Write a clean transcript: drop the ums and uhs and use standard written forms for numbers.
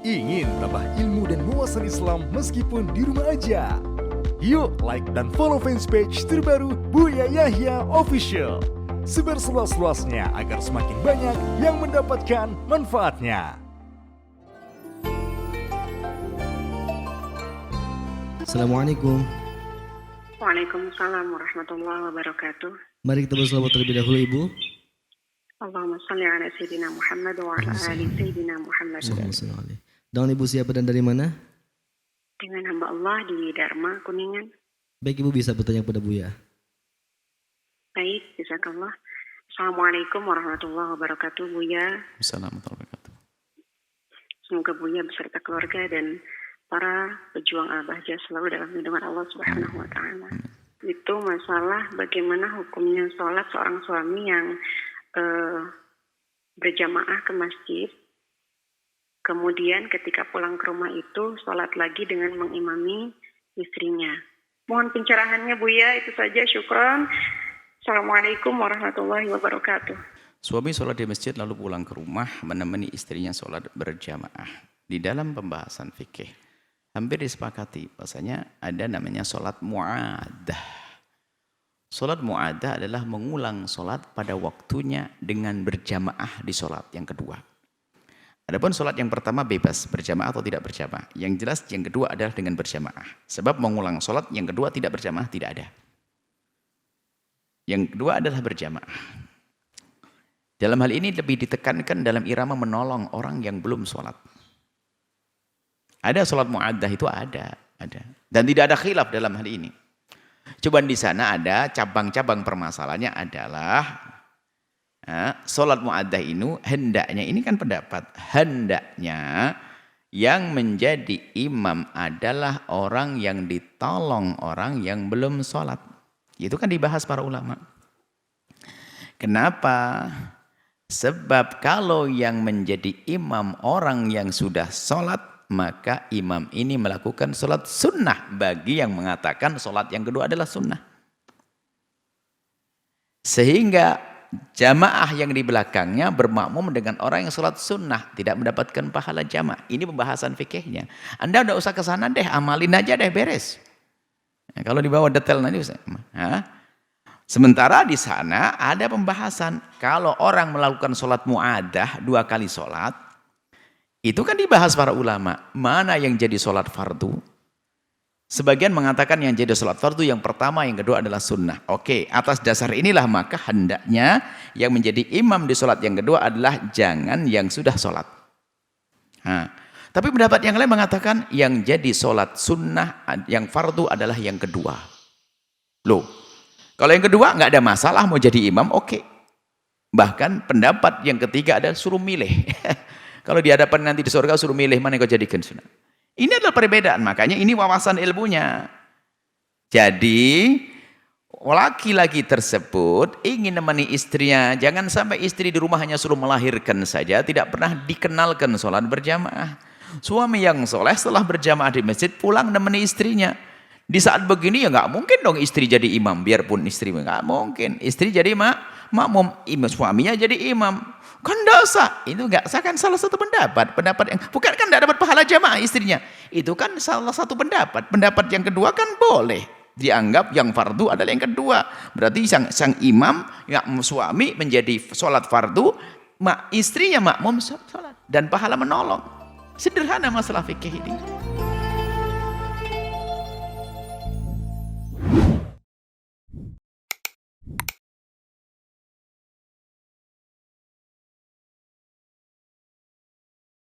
Ingin tambah ilmu dan wawasan Islam meskipun di rumah aja? Yuk like dan follow fanpage terbaru Buya Yahya Official. Sebar seluas-luasnya agar semakin banyak yang mendapatkan manfaatnya. Assalamualaikum. Waalaikumsalam warahmatullahi wabarakatuh. Mari kita berselawat terlebih dahulu, Ibu. Allahumma salli ala Sayyidina Muhammad wa ala ali Sayyidina Muhammad. Dengan Ibu siapa dan dari mana? Dengan hamba Allah di Dharma, Kuningan. Baik, Ibu bisa bertanya kepada Buya. Baik, jazakallah. Assalamualaikum warahmatullahi wabarakatuh, Buya. Assalamualaikum warahmatullahi wabarakatuh. Semoga Buya beserta keluarga dan para pejuang al-bahjah selalu dalam lindungan Allah Subhanahu wa Ta'ala. Itu masalah bagaimana hukumnya sholat seorang suami yang berjamaah ke masjid. Kemudian ketika pulang ke rumah itu sholat lagi dengan mengimami istrinya. Mohon pencerahannya Buya, itu saja, syukron. Assalamualaikum warahmatullahi wabarakatuh. Suami sholat di masjid lalu pulang ke rumah menemani istrinya sholat berjamaah. Di dalam pembahasan fikih hampir disepakati bahasanya ada namanya sholat mu'adah. Sholat mu'adah adalah mengulang sholat pada waktunya dengan berjamaah di sholat yang kedua. Adapun sholat yang pertama bebas, berjamaah atau tidak berjamaah. Yang jelas yang kedua adalah dengan berjamaah. Sebab mengulang sholat yang kedua tidak berjamaah tidak ada. Yang kedua adalah berjamaah. Dalam hal ini lebih ditekankan dalam irama menolong orang yang belum sholat. Ada sholat mu'addah itu ada. Dan tidak ada khilaf dalam hal ini. Coba di sana ada cabang-cabang permasalahannya adalah sholat mu'addah ini hendaknya, ini kan pendapat, hendaknya yang menjadi imam adalah orang yang ditolong orang yang belum sholat. Itu kan dibahas para ulama. Kenapa? Sebab kalau yang menjadi imam orang yang sudah sholat, maka imam ini melakukan sholat sunnah bagi yang mengatakan sholat yang kedua adalah sunnah. Sehingga jamaah yang di belakangnya bermakmum dengan orang yang sholat sunnah, tidak mendapatkan pahala jamaah. Ini pembahasan fikihnya. Anda udah usah ke sana deh, amalin aja deh, beres. Nah, kalau dibawa detail nanti usah. Sementara di sana ada pembahasan, kalau orang melakukan sholat mu'adah 2 kali sholat, itu kan dibahas para ulama, mana yang jadi sholat fardu. Sebagian mengatakan yang jadi sholat fardu yang pertama, yang kedua adalah sunnah. Oke, atas dasar inilah maka hendaknya yang menjadi imam di sholat yang kedua adalah jangan yang sudah sholat. Tapi pendapat yang lain mengatakan yang jadi sholat sunnah, yang fardu adalah yang kedua. Loh, kalau yang kedua nggak ada masalah mau jadi imam, oke. Bahkan pendapat yang ketiga adalah suruh milih. Kalau di hadapan nanti di surga suruh milih mana yang kau jadikan sunnah. Ini adalah perbedaan, makanya ini wawasan ilmunya. Jadi laki-laki tersebut ingin menemani istrinya, jangan sampai istri di rumah hanya suruh melahirkan saja, tidak pernah dikenalkan sholat berjamaah. Suami yang soleh setelah berjamaah di masjid pulang menemani istrinya. Di saat begini ya nggak mungkin dong istri jadi imam, biarpun istri nggak mungkin. Istri jadi makmum, suaminya jadi imam. Kan dosa, itu enggak sah, kan salah satu pendapat yang bukan kan enggak dapat pahala jamaah istrinya. Itu kan salah satu pendapat. Pendapat yang kedua kan boleh dianggap yang fardu adalah yang kedua. Berarti sang imam, ya, suami menjadi sholat fardu, istrinya makmum sholat dan pahala menolong. Sederhana masalah fikih ini.